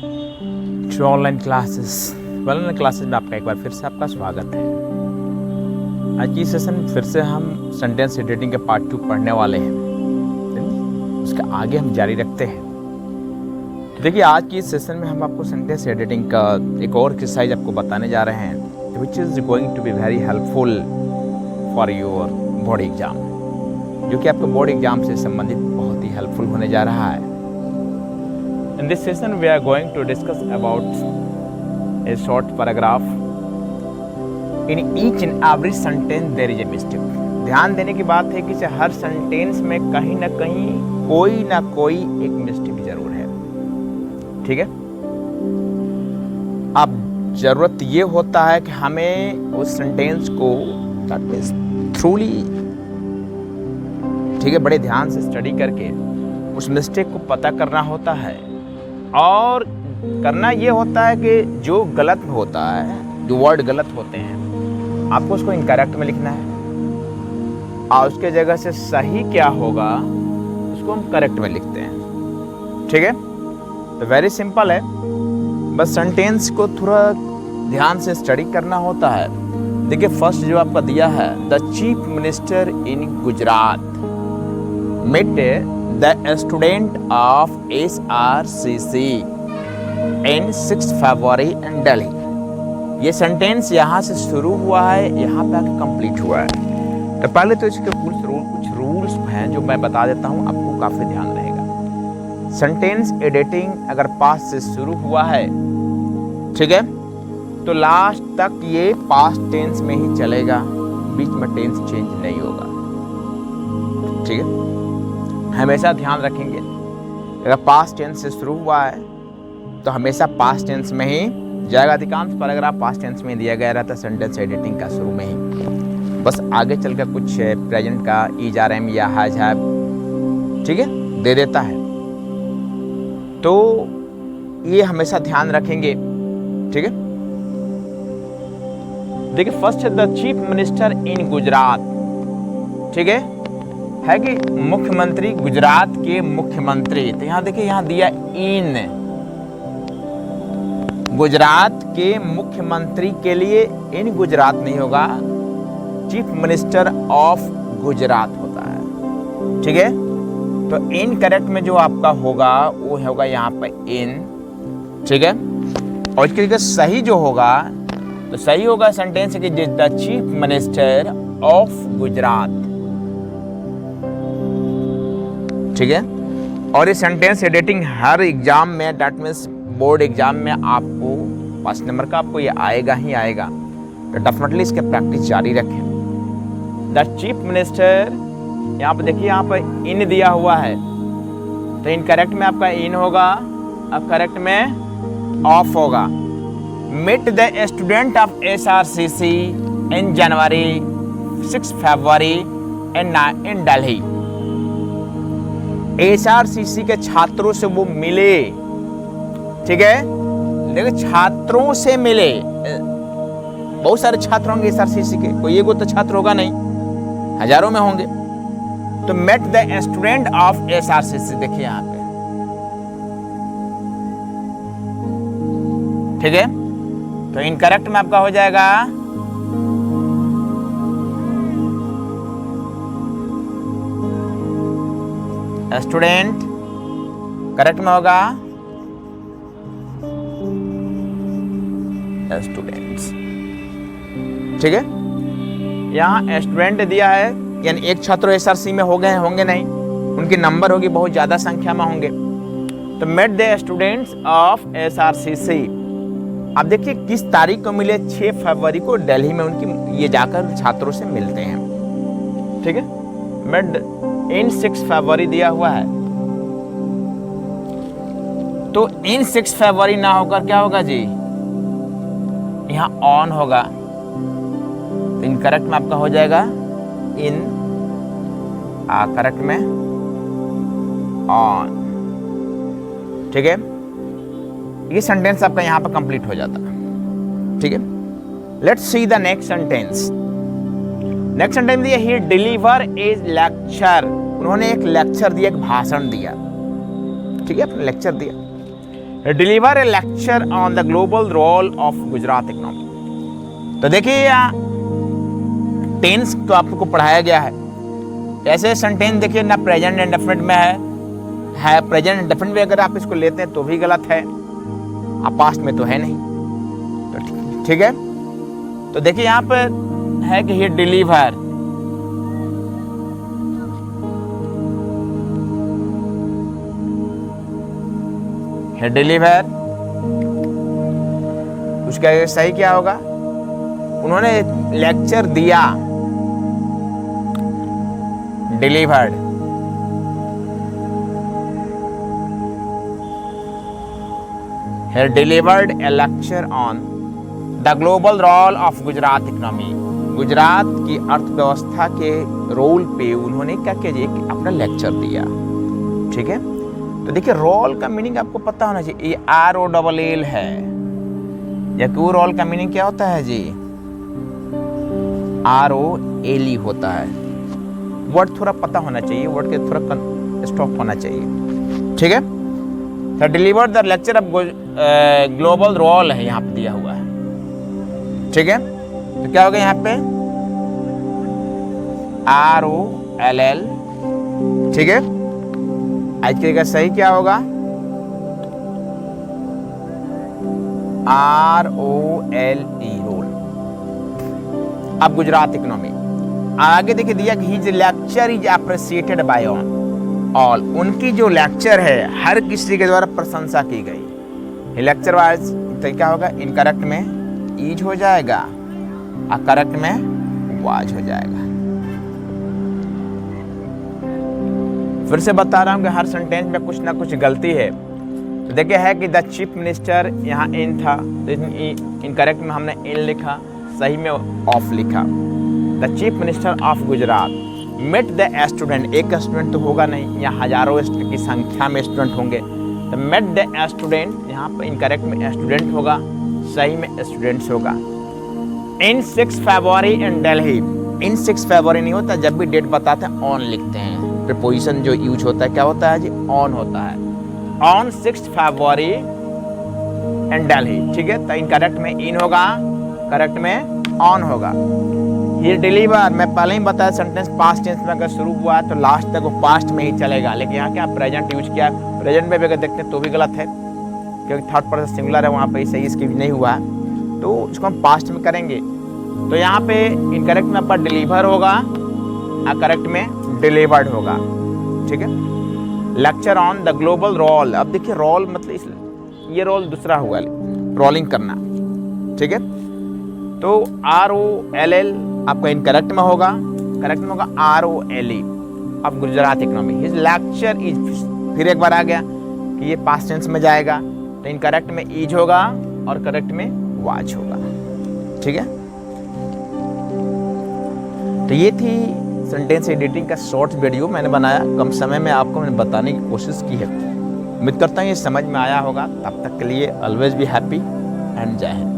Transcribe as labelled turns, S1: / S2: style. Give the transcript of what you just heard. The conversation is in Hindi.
S1: टू ऑनलाइन क्लासेस में आपका एक बार फिर से आपका स्वागत है। आज की सेशन फिर से हम सेंटेंस एडिटिंग के पार्ट 2 पढ़ने वाले हैं। उसके आगे हम जारी रखते हैं। तो देखिए, आज की इस सेशन में हम आपको सेंटेंस एडिटिंग का एक और एक्सरसाइज आपको बताने जा रहे हैं, which is going to be very helpful for your board exam, जो कि आपके बोर्ड एग्जाम से संबंधित बहुत ही हेल्पफुल होने जा रहा है। In this session, we are going to discuss about a short paragraph. In each and every sentence there is a mistake. ध्यान देने की बात है कि हर सेंटेंस में कहीं ना कोई एक मिस्टेक जरूर है। ठीक है। अब जरूरत ये होता है कि हमें उस सेंटेंस को थ्रूली, ठीक है, बड़े ध्यान से स्टडी करके उस मिस्टेक को पता करना होता है। और करना ये होता है कि जो गलत होता है, जो वर्ड गलत होते हैं, आपको उसको इनकरेक्ट में लिखना है और उसके जगह से सही क्या होगा उसको हम करेक्ट में लिखते हैं। ठीक है। तो वेरी सिंपल है, बस सेंटेंस को थोड़ा ध्यान से स्टडी करना होता है। देखिए, फर्स्ट जो आपका दिया है, the chief minister in Gujarat met the student of SRCC in 6 February in Delhi। ये सेंटेंस यहाँ से शुरू हुआ है, यहाँ पे आके कंप्लीट हुआ है। तो पहले तो इसके कुछ रूल्स हैं जो मैं बता देता हूँ, आपको काफ़ी ध्यान रहेगा। सेंटेंस एडिटिंग अगर पास्ट से शुरू हुआ है, ठीक है, तो लास्ट तक ये पास्ट टेंस में ही चलेगा, बीच में टेंस चेंज नहीं होगा। ठीक है, हमेशा ध्यान रखेंगे, अगर पास्ट टेंस से शुरू हुआ है तो हमेशा पास्ट टेंस में ही जाएगा। अधिकांश पैराग्राफ पास्ट टेंस में दिया गया रहता है सेंटेंस एडिटिंग का शुरू में ही। बस आगे चलकर कुछ प्रेजेंट का इज आर एम या हैज हैव, ठीक है, दे देता है। तो ये हमेशा ध्यान रखेंगे। ठीक है। देखिए, फर्स्ट है the chief minister in Gujarat. ठीक है कि मुख्यमंत्री, गुजरात के मुख्यमंत्री। तो यहां देखिए, यहां दिया इन, गुजरात के मुख्यमंत्री के लिए इन गुजरात नहीं होगा, चीफ मिनिस्टर ऑफ गुजरात होता है। ठीक है। तो इन करेक्ट में जो आपका होगा वो होगा यहाँ पे इन। ठीक है। और इसके लिए सही जो होगा, तो सही होगा सेंटेंस कि the chief minister of Gujarat. ठीक है। और ये सेंटेंस एडिटिंग हर एग्जाम में, दैट मीन्स बोर्ड एग्जाम में आपको 5 नंबर का आपको ये आएगा ही आएगा। तो डेफिनेटली इसके प्रैक्टिस जारी रखें। द चीफ मिनिस्टर, यहाँ पे देखिए, यहाँ पे इन दिया हुआ है, तो इन करेक्ट में आपका इन होगा, अब करेक्ट में ऑफ होगा। Met the student of SRCC in January 6 February in Delhi. SRCC के छात्रों से वो मिले। ठीक है। देखिए, छात्रों से मिले, बहुत सारे छात्र होंगे SRCC के, कोई एगो तो छात्र होगा नहीं, हजारों में होंगे। तो met the student of SRCC, देखिए यहां पे। ठीक है। तो इनकरेक्ट में आपका हो जाएगा स्टूडेंट, करेक्ट में होगा स्टूडेंट्स। ठीक है। यहाँ स्टूडेंट दिया है, यानी एक छात्र SRC में हो गए होंगे नहीं, उनकी नंबर होगी बहुत ज्यादा संख्या में होंगे। तो met the students of SRCC। अब देखिए किस तारीख को मिले, 6 फरवरी को दिल्ली में उनकी ये जाकर छात्रों से मिलते हैं। ठीक है। मेट इन 6 फरवरी दिया हुआ है, तो इन 6 फरवरी ना होकर क्या होगा जी, यहां ऑन होगा। तो इन करेक्ट में आपका हो जाएगा इन, करेक्ट में ऑन। ठीक है। ये सेंटेंस आपका यहां पर कंप्लीट हो जाता है। ठीक है। Let's see the next sentence. Next sentence दिया, ही डिलीवर ए लेक्चर। उन्होंने एक लेक्चर दिया, एक भाषण दिया। ठीक है, लेक्चर दिया। Deliver a lecture on the global role of Gujarat economy. तो देखिए यहाँ टेंस तो आपको पढ़ाया गया है। ऐसे सेंटेंस देखिए ना प्रेजेंट इंडेफिनिट में है प्रेजेंट इंडेफिनिट में अगर आप इसको लेते हैं तो भी गलत है, आप पास्ट में तो है नहीं, तो ठीक है। तो देखिए यहाँ पर है कि ही डिलीवर, ही डिलीवर, उसका सही क्या होगा? उन्होंने लेक्चर दिया, delivered. he delivered a lecture on the global role of Gujarat economy. Gujarat की अर्थव्यवस्था के रोल पे उन्होंने क्या किया जी, अपना लेक्चर दिया। ठीक है, तो देखिए रोल का मीनिंग आपको पता होना चाहिए। ये ROLL है, या क्यों रोल का मीनिंग क्या होता है जी? ROLE होता है। वर्ड थोड़ा पता होना चाहिए, वर्ड के थोड़ा स्टॉप होना चाहिए। ठीक है, तो deliver the lecture of global role है यहाँ पे दिया हुआ है। ठीक है, तो क्या होगा यहाँ पे? ROLL। ठीक है, आज के का सही क्या होगा? ROLE role. अब गुजरात इकोनॉमी आगे देखिए दिया कि his lecture is appreciated by all. उनकी जो लेक्चर है हर किसी के द्वारा प्रशंसा की गई। लेक्चर वाइज तो क्या होगा? इनकरेक्ट में ईज हो जाएगा और करेक्ट में वाज हो जाएगा। फिर से बता रहा हूं कि हर सेंटेंस में कुछ ना कुछ गलती है। तो देखिए है कि द चीफ मिनिस्टर यहाँ इन था, तो इनकरेक्ट में हमने इन लिखा, सही में ऑफ लिखा। The chief minister of Gujarat met the student, एक स्टूडेंट तो होगा नहीं, यहाँ हजारों की संख्या में स्टूडेंट होंगे, तो मेट द स्टूडेंट, यहाँ पर इनकरेक्ट में स्टूडेंट होगा, सही में स्टूडेंट्स होगा। इन 6 फरवरी इन दिल्ली, इन 6 फरवरी नहीं होता, जब भी डेट बताते हैं ऑन लिखते हैं। प्रीपोजिशन जो यूज होता है क्या होता है जी? ऑन होता है। On 6 February in Delhi. ठीक है, तो इनकरेक्ट में इन होगा, करेक्ट में ऑन होगा। ये डिलीवर मैं पहले ही बताया, सेंटेंस पास्ट टेंस में अगर शुरू हुआ है तो लास्ट तक वो पास्ट में ही चलेगा, लेकिन यहाँ क्या प्रेजेंट यूज किया, प्रेजेंट में भी अगर देखते हैं तो भी गलत है, क्योंकि थर्ड पर्सन सिंगुलर है, वहाँ पे सही इसकी नहीं हुआ है, तो इसको हम पास्ट में करेंगे। तो यहाँ पे इनकरेक्ट में आपका डिलीवर होगा और करेक्ट में डिलीवर्ड होगा। ठीक है, lecture on the global role. अब देखिए रोल मतलब ये रोल दूसरा हुआ, रोलिंग करना। ठीक है, तो ROLL आपका इनकरेक्ट में होगा, करेक्ट में होगा ROLE। अब Gujarat economy, his lecture is, फिर एक बार आ गया कि ये पास्ट टेंस में जाएगा, तो इनकरेक्ट में इज होगा और करेक्ट में वाज होगा। ठीक है, तो ये थी सेंटेंस एडिटिंग का शॉर्ट वीडियो मैंने बनाया, कम समय में आपको मैंने बताने की कोशिश की है। उम्मीद करता हूँ ये समझ में आया होगा। तब तक के लिए ऑलवेज बी हैप्पी एंड जय हिंद।